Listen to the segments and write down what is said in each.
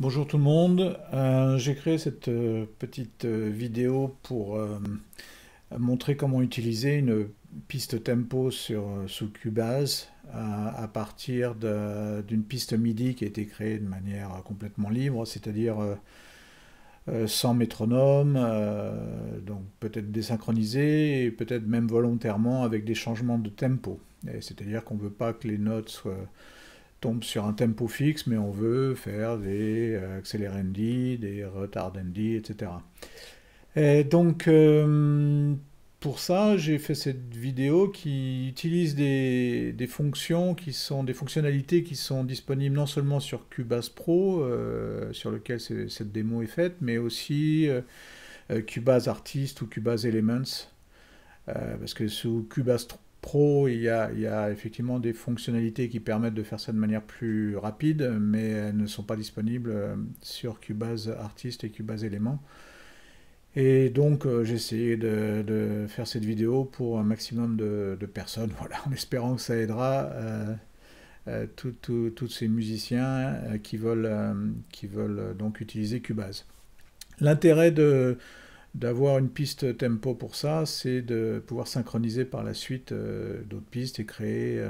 Bonjour tout le monde. J'ai créé cette petite vidéo pour montrer comment utiliser une piste tempo sous Cubase à partir d'une piste MIDI qui a été créée de manière complètement libre, c'est-à-dire sans métronome, donc peut-être désynchronisé et peut-être même volontairement avec des changements de tempo. C'est-à-dire qu'on ne veut pas que les notes tombe sur un tempo fixe, mais on veut faire des accelerendi, des retardendi, etc. Et donc, pour ça, j'ai fait cette vidéo qui utilise des fonctions qui sont des fonctionnalités qui sont disponibles non seulement sur Cubase Pro, sur lequel cette démo est faite, mais aussi Cubase Artist ou Cubase Elements. Parce que sous Cubase Pro, il y a effectivement des fonctionnalités qui permettent de faire ça de manière plus rapide, mais elles ne sont pas disponibles sur Cubase Artist et Cubase Element. Et donc j'ai essayé de faire cette vidéo pour un maximum de personnes, voilà, en espérant que ça aidera tous ces musiciens qui veulent donc utiliser Cubase. L'intérêt d'avoir une piste tempo pour ça, c'est de pouvoir synchroniser par la suite d'autres pistes et créer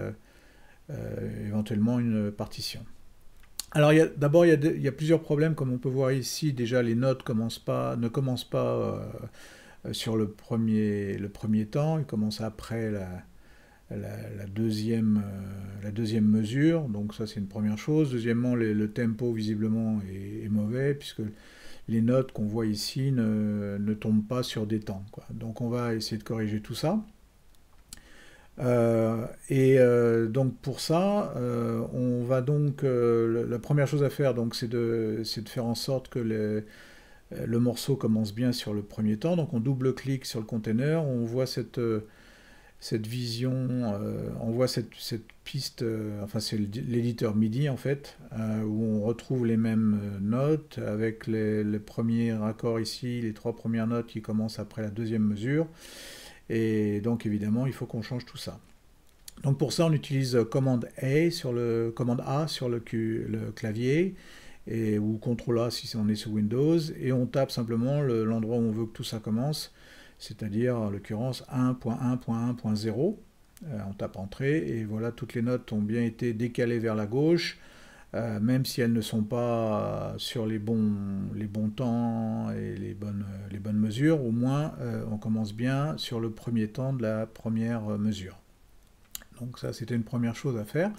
éventuellement une partition. Alors d'abord, il y a plusieurs problèmes, comme on peut voir ici. Déjà, les notes ne commencent pas sur le premier temps, ils commencent après la deuxième mesure. Donc ça, c'est une première chose. Deuxièmement, le tempo, visiblement, est mauvais, puisque les notes qu'on voit ici ne tombent pas sur des temps, quoi. Donc on va essayer de corriger tout ça. Donc pour ça, on va donc la première chose à faire donc c'est de faire en sorte que le morceau commence bien sur le premier temps. Donc on double-clique sur le container, on voit cette vision, on voit cette piste, enfin c'est l'éditeur MIDI en fait, où on retrouve les mêmes notes avec les premiers accords ici, les trois premières notes qui commencent après la deuxième mesure. Et donc évidemment, il faut qu'on change tout ça. Donc pour ça, on utilise commande A sur le clavier, ou CTRL A si on est sous Windows, et on tape simplement l'endroit où on veut que tout ça commence, c'est-à-dire en l'occurrence 1.1.1.0. On tape Entrée, et voilà, toutes les notes ont bien été décalées vers la gauche, même si elles ne sont pas sur les bons temps et les bonnes mesures. Au moins, on commence bien sur le premier temps de la première mesure. Donc ça, c'était une première chose à faire.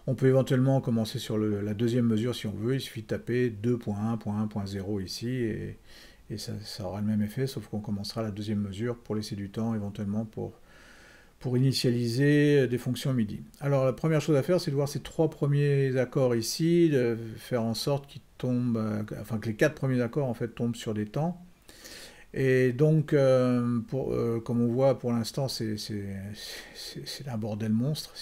On peut éventuellement commencer sur la deuxième mesure si on veut. Il suffit de taper 2.1.1.0 ici, et ça aura le même effet, sauf qu'on commencera la deuxième mesure pour laisser du temps éventuellement pour initialiser des fonctions MIDI. Alors la première chose à faire, c'est de voir ces trois premiers accords ici, de faire en sorte qu'ils tombent, enfin que les quatre premiers accords en fait tombent sur des temps. Et donc, comme on voit pour l'instant, c'est un bordel monstre.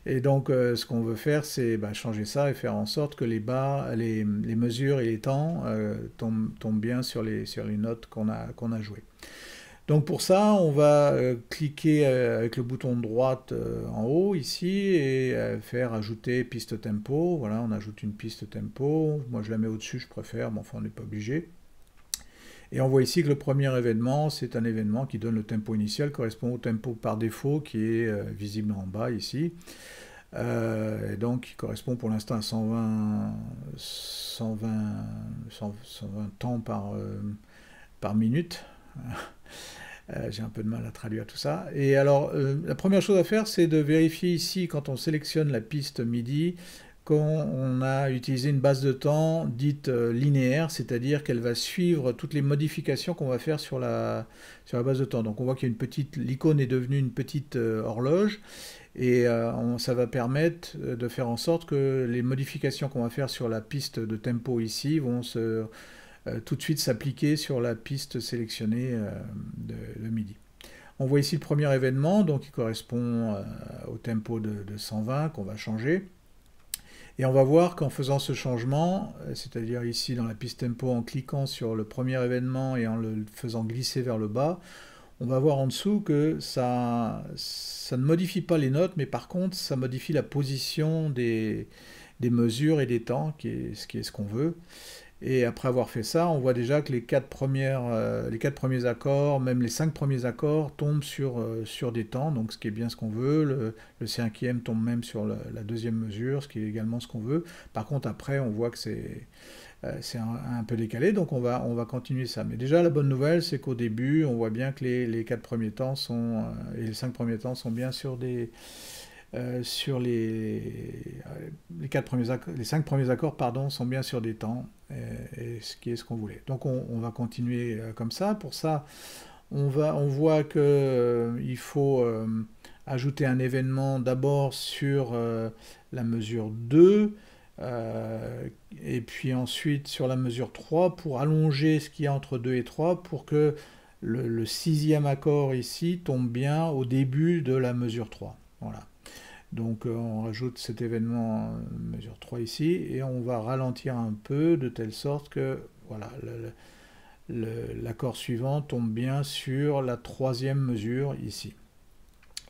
Et donc, ce qu'on veut faire, c'est changer ça et faire en sorte que les mesures et les temps tombent bien sur les notes qu'on a jouées. Donc pour ça, on va cliquer avec le bouton de droite en haut ici et faire ajouter piste tempo. Voilà, on ajoute une piste tempo. Moi, je la mets au-dessus, je préfère, mais enfin, on n'est pas obligé. Et on voit ici que le premier événement, c'est un événement qui donne le tempo initial, correspond au tempo par défaut qui est visible en bas ici. Et donc, il correspond pour l'instant à 120 temps par minute. J'ai un peu de mal à traduire tout ça. Et alors, la première chose à faire, c'est de vérifier ici, quand on sélectionne la piste MIDI, qu'on a utilisé une base de temps dite linéaire, c'est-à-dire qu'elle va suivre toutes les modifications qu'on va faire sur la base de temps. Donc on voit qu'il y a l'icône est devenue une petite horloge, et ça va permettre de faire en sorte que les modifications qu'on va faire sur la piste de tempo ici vont tout de suite s'appliquer sur la piste sélectionnée de MIDI. On voit ici le premier événement, donc il correspond au tempo de 120 qu'on va changer. Et on va voir qu'en faisant ce changement, c'est-à-dire ici dans la piste tempo, en cliquant sur le premier événement et en le faisant glisser vers le bas, on va voir en dessous que ça ne modifie pas les notes, mais par contre ça modifie la position des des mesures et des temps, ce qui est ce qu'on veut. Et après avoir fait ça, on voit déjà que les quatre premiers accords, même les 5 premiers accords, tombent sur des temps, donc ce qui est bien ce qu'on veut. Le cinquième tombe même sur la deuxième mesure, ce qui est également ce qu'on veut. Par contre, après, on voit que c'est un peu décalé, donc on va continuer ça. Mais déjà, la bonne nouvelle, c'est qu'au début, on voit bien que les 4 premiers temps et les 5 premiers temps sont bien sur les 5 premiers accords, pardon, sont bien sur des temps, et ce qui est ce qu'on voulait. Donc on va continuer comme ça. Pour ça, on voit que il faut ajouter un événement d'abord sur la mesure 2, et puis ensuite sur la mesure 3 pour allonger ce qu'il y a entre 2 et 3 pour que le sixième accord ici tombe bien au début de la mesure 3. Voilà. Donc on rajoute cet événement mesure 3 ici et on va ralentir un peu de telle sorte que voilà, l'accord suivant tombe bien sur la troisième mesure ici.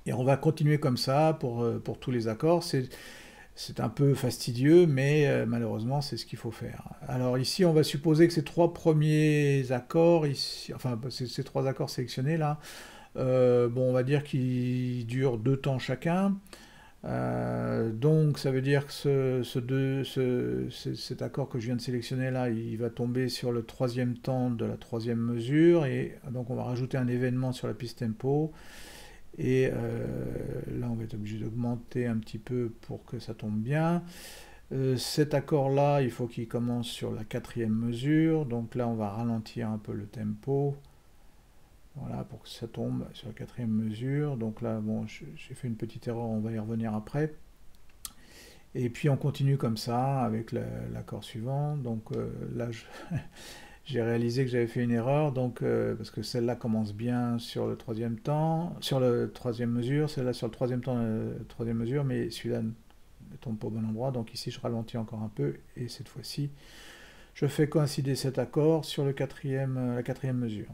Et on va continuer comme ça pour tous les accords. C'est un peu fastidieux, mais malheureusement c'est ce qu'il faut faire. Alors ici on va supposer que ces 3 premiers accords, ici, enfin ces 3 accords sélectionnés là, bon on va dire qu'ils durent 2 temps chacun. Donc ça veut dire que cet accord que je viens de sélectionner là, il va tomber sur le troisième temps de la troisième mesure, et donc on va rajouter un événement sur la piste tempo, et là on va être obligé d'augmenter un petit peu pour que ça tombe bien. Cet accord là, il faut qu'il commence sur la quatrième mesure, donc là on va ralentir un peu le tempo. Voilà, pour que ça tombe sur la quatrième mesure. Donc là, bon, j'ai fait une petite erreur, on va y revenir après. Et puis on continue comme ça avec l'accord suivant. Donc là, j'ai réalisé que j'avais fait une erreur, donc parce que celle-là commence bien sur le troisième temps, sur la troisième mesure, celle-là sur le troisième temps, la troisième mesure, mais celui-là ne tombe pas au bon endroit. Donc ici, je ralentis encore un peu, et cette fois-ci, je fais coïncider cet accord sur la quatrième mesure.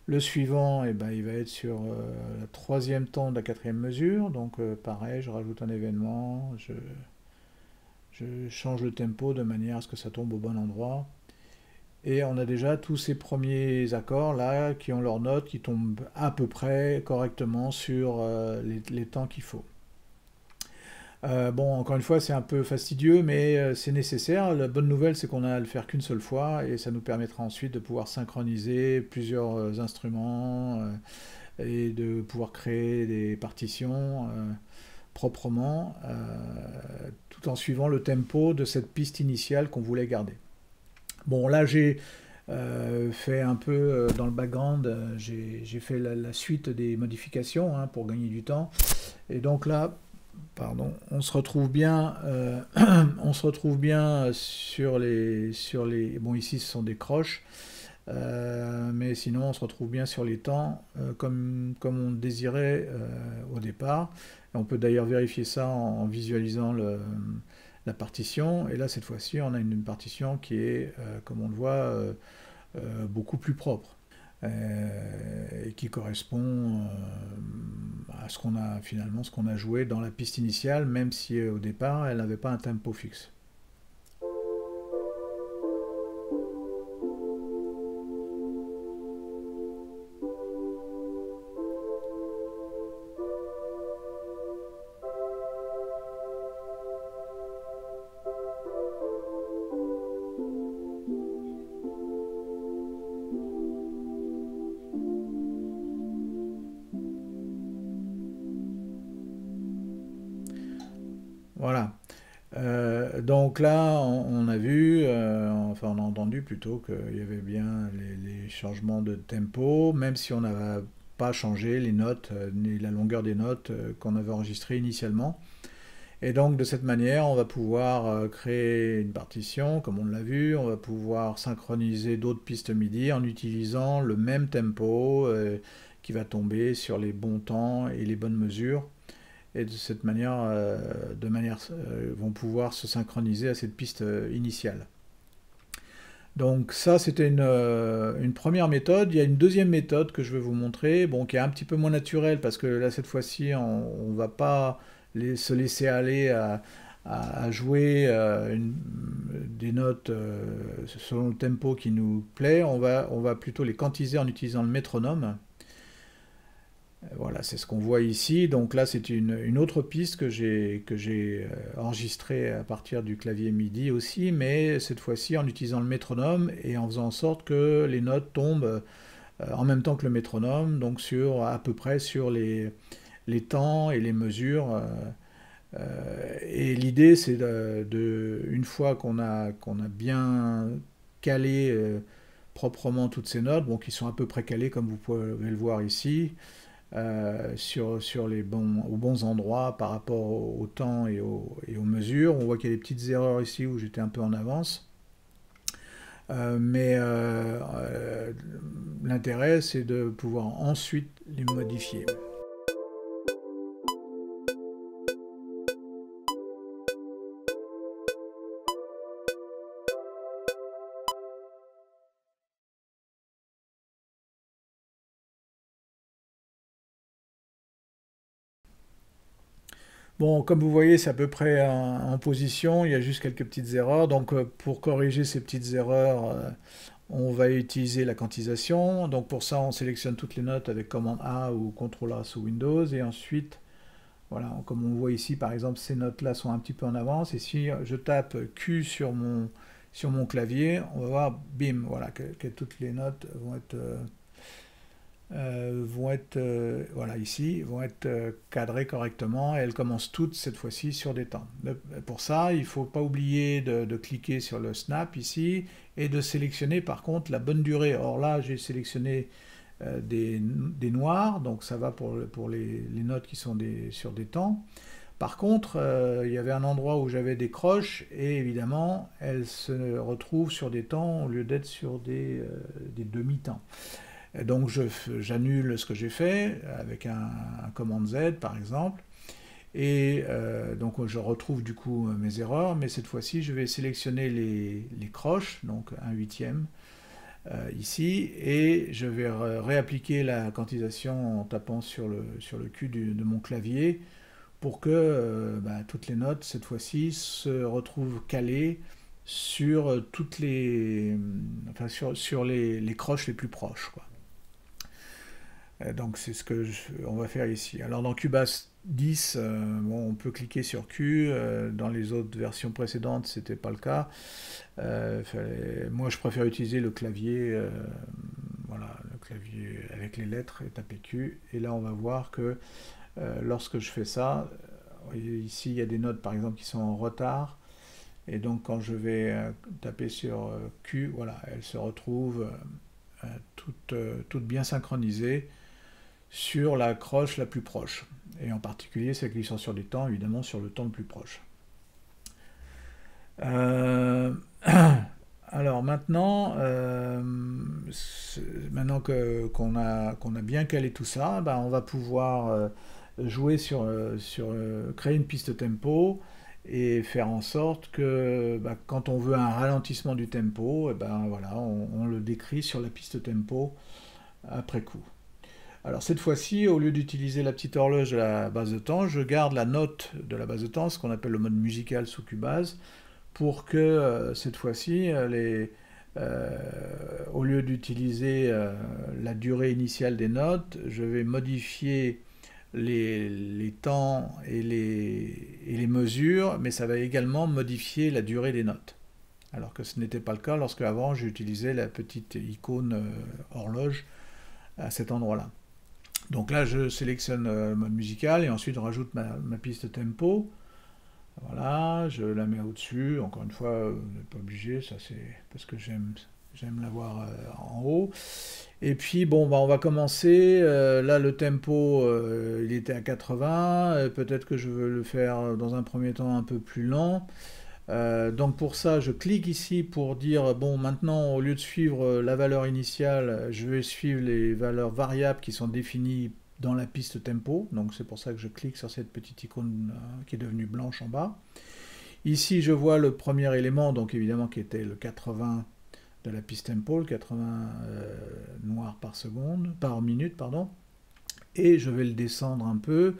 Le suivant, eh ben, il va être sur le troisième temps de la quatrième mesure. Donc pareil, je rajoute un événement, je change le tempo de manière à ce que ça tombe au bon endroit. Et on a déjà tous ces premiers accords là qui ont leurs notes, qui tombent à peu près correctement sur les temps qu'il faut. Bon, encore une fois, c'est un peu fastidieux, mais c'est nécessaire. La bonne nouvelle, c'est qu'on a à le faire qu'une seule fois, et ça nous permettra ensuite de pouvoir synchroniser plusieurs instruments, et de pouvoir créer des partitions proprement, tout en suivant le tempo de cette piste initiale qu'on voulait garder. Bon, là, j'ai fait un peu dans le background, j'ai fait la suite des modifications pour gagner du temps. Et donc là, pardon, on se retrouve bien sur les... Bon, ici, ce sont des croches, mais sinon, on se retrouve bien sur les temps, comme on désirait au départ. Et on peut d'ailleurs vérifier ça en visualisant la partition. Et là, cette fois-ci, on a une partition qui est, comme on le voit, beaucoup plus propre. Et qui correspond à ce qu'on a finalement joué dans la piste initiale, même si au départ elle n'avait pas un tempo fixe. Voilà. Donc là, on a vu, enfin on a entendu plutôt qu'il y avait bien les changements de tempo, même si on n'avait pas changé les notes, ni la longueur des notes qu'on avait enregistrées initialement. Et donc de cette manière, on va pouvoir créer une partition, comme on l'a vu, on va pouvoir synchroniser d'autres pistes MIDI en utilisant le même tempo qui va tomber sur les bons temps et les bonnes mesures. Et de cette manière, vont pouvoir se synchroniser à cette piste initiale. Donc ça, c'était une première méthode. Il y a une deuxième méthode que je vais vous montrer, bon, qui est un petit peu moins naturelle, parce que là, cette fois-ci, on ne va pas se laisser aller à jouer des notes selon le tempo qui nous plaît, on va plutôt les quantiser en utilisant le métronome. Voilà, c'est ce qu'on voit ici. Donc là, c'est une autre piste que j'ai enregistrée à partir du clavier MIDI aussi, mais cette fois-ci en utilisant le métronome et en faisant en sorte que les notes tombent en même temps que le métronome, donc à peu près sur les temps et les mesures. Et l'idée, c'est une fois qu'on a bien calé proprement toutes ces notes, bon, qui sont à peu près calées comme vous pouvez le voir ici, sur aux bons endroits par rapport au temps et aux mesures. On voit qu'il y a des petites erreurs ici où j'étais un peu en avance. Mais l'intérêt, c'est de pouvoir ensuite les modifier. Bon, comme vous voyez, c'est à peu près en position, il y a juste quelques petites erreurs. Donc pour corriger ces petites erreurs, on va utiliser la quantisation. Donc pour ça, on sélectionne toutes les notes avec commande A ou CTRL A sous Windows. Et ensuite, voilà, comme on voit ici, par exemple, ces notes-là sont un petit peu en avance. Et si je tape Q sur mon clavier, on va voir, bim, voilà, que toutes les notes voilà, ici, vont être cadrées correctement et elles commencent toutes cette fois-ci sur des temps. Pour ça, il ne faut pas oublier de cliquer sur le snap ici et de sélectionner par contre la bonne durée. Or là, j'ai sélectionné des noirs, donc ça va pour les notes qui sont sur des temps. Par contre, il y avait un endroit où j'avais des croches et évidemment, elles se retrouvent sur des temps au lieu d'être sur des demi-temps. Donc j'annule ce que j'ai fait avec un commande Z par exemple. Et donc je retrouve du coup mes erreurs, mais cette fois-ci je vais sélectionner les croches, donc 1/8 ici, et je vais réappliquer la quantisation en tapant sur le cul de mon clavier pour que toutes les notes cette fois-ci se retrouvent calées sur toutes enfin, sur les croches les plus proches, quoi. Donc c'est ce que on va faire ici. Alors dans Cubase 10, bon, on peut cliquer sur Q. Dans les autres versions précédentes, c'était pas le cas. Moi, je préfère utiliser le clavier, voilà, le clavier avec les lettres et taper Q. Et là, on va voir que lorsque je fais ça, ici, il y a des notes, par exemple, qui sont en retard. Et donc, quand je vais taper sur Q, voilà, elles se retrouvent toutes bien synchronisées sur la croche la plus proche. Et en particulier, celles qui sont sur des temps, évidemment, sur le temps le plus proche. Alors maintenant, maintenant qu'on a bien calé tout ça, on va pouvoir jouer créer une piste tempo et faire en sorte que quand on veut un ralentissement du tempo, voilà, on le décrit sur la piste tempo après coup. Alors cette fois-ci, au lieu d'utiliser la petite horloge de la base de temps, je garde la note de la base de temps, ce qu'on appelle le mode musical sous Cubase, pour que cette fois-ci, au lieu d'utiliser la durée initiale des notes, je vais modifier les temps et les mesures, mais ça va également modifier la durée des notes. Alors que ce n'était pas le cas lorsque avant j'utilisais la petite icône horloge à cet endroit-là. Donc là, je sélectionne le mode musical et ensuite je rajoute ma piste tempo. Voilà, je la mets au-dessus. Encore une fois, vous n'êtes pas obligé, ça c'est parce que j'aime l'avoir en haut. Et puis bon, on va commencer. Là, le tempo, il était à 80. Peut-être que je veux le faire dans un premier temps un peu plus lent. Donc pour ça, je clique ici pour dire, bon, maintenant, au lieu de suivre la valeur initiale, je vais suivre les valeurs variables qui sont définies dans la piste tempo. Donc c'est pour ça que je clique sur cette petite icône qui est devenue blanche en bas. Ici, je vois le premier élément, donc évidemment qui était le 80 de la piste tempo, le 80 noirs par minute, pardon. Et je vais le descendre un peu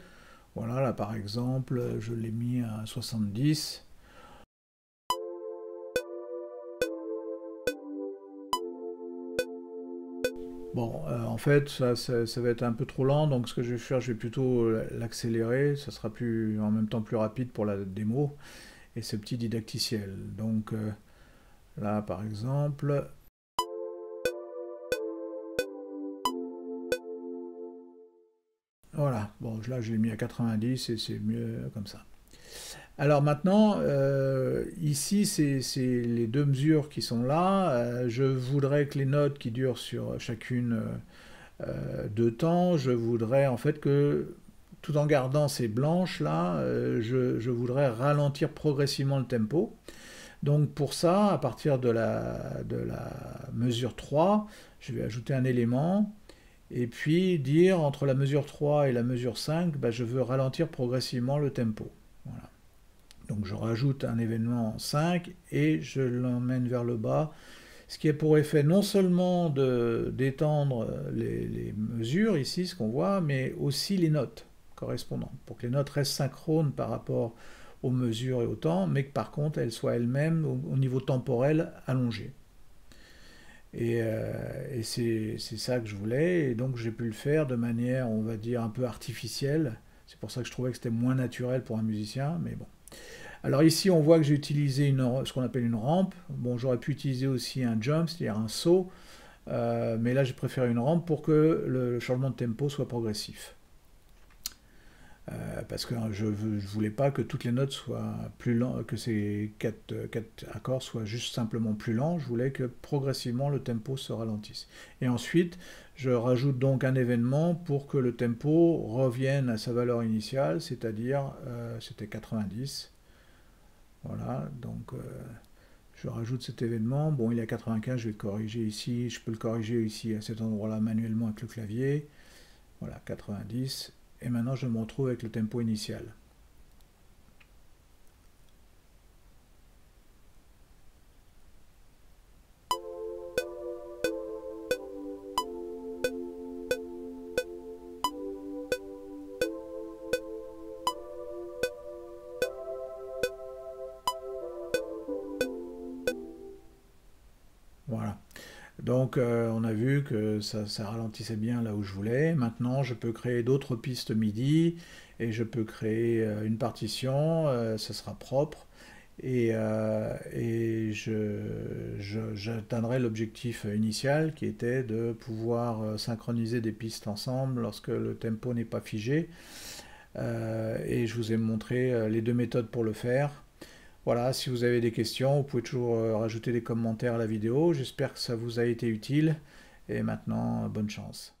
Voilà, là par exemple, je l'ai mis à 70. Bon, en fait, ça va être un peu trop lent, donc ce que je vais faire, je vais plutôt l'accélérer, ça sera plus, en même temps plus rapide pour la démo, et ce petit didacticiel. Donc là, par exemple, voilà, bon, là je l'ai mis à 90 et c'est mieux comme ça. Alors maintenant, ici, c'est les deux mesures qui sont là. Je voudrais que les notes qui durent sur chacune 2 temps, je voudrais en fait que, tout en gardant ces blanches là, je voudrais ralentir progressivement le tempo. Donc pour ça, à partir de la mesure 3, je vais ajouter un élément et puis dire entre la mesure 3 et la mesure 5, bah, je veux ralentir progressivement le tempo. Voilà. Donc je rajoute un événement 5 et je l'emmène vers le bas, ce qui a pour effet non seulement d'étendre les mesures ici, ce qu'on voit, mais aussi les notes correspondantes, pour que les notes restent synchrones par rapport aux mesures et au temps, mais que par contre elles soient elles-mêmes au niveau temporel allongées. Et c'est ça que je voulais, et donc j'ai pu le faire de manière, on va dire, un peu artificielle. C'est pour ça que je trouvais que c'était moins naturel pour un musicien, mais bon. Alors ici, on voit que j'ai utilisé ce qu'on appelle une rampe. Bon, j'aurais pu utiliser aussi un jump, c'est-à-dire un saut, mais là, j'ai préféré une rampe pour que le changement de tempo soit progressif. Parce que je ne voulais pas que toutes les notes soient plus lentes, que ces quatre accords soient juste simplement plus lents. Je voulais que progressivement le tempo se ralentisse. Et ensuite, je rajoute donc un événement pour que le tempo revienne à sa valeur initiale, c'est-à-dire c'était 90. Voilà, donc je rajoute cet événement. Bon, il est à 95, je vais le corriger ici. Je peux le corriger ici à cet endroit-là manuellement avec le clavier. Voilà, 90. Et maintenant, je me retrouve avec le tempo initial. Voilà. Donc on a vu que ça ralentissait bien là où je voulais. Maintenant, je peux créer d'autres pistes MIDI et je peux créer une partition, ça sera propre et j'atteindrai l'objectif initial qui était de pouvoir synchroniser des pistes ensemble lorsque le tempo n'est pas figé. Et je vous ai montré les deux méthodes pour le faire. Voilà, si vous avez des questions, vous pouvez toujours rajouter des commentaires à la vidéo. J'espère que ça vous a été utile. Et maintenant, bonne chance.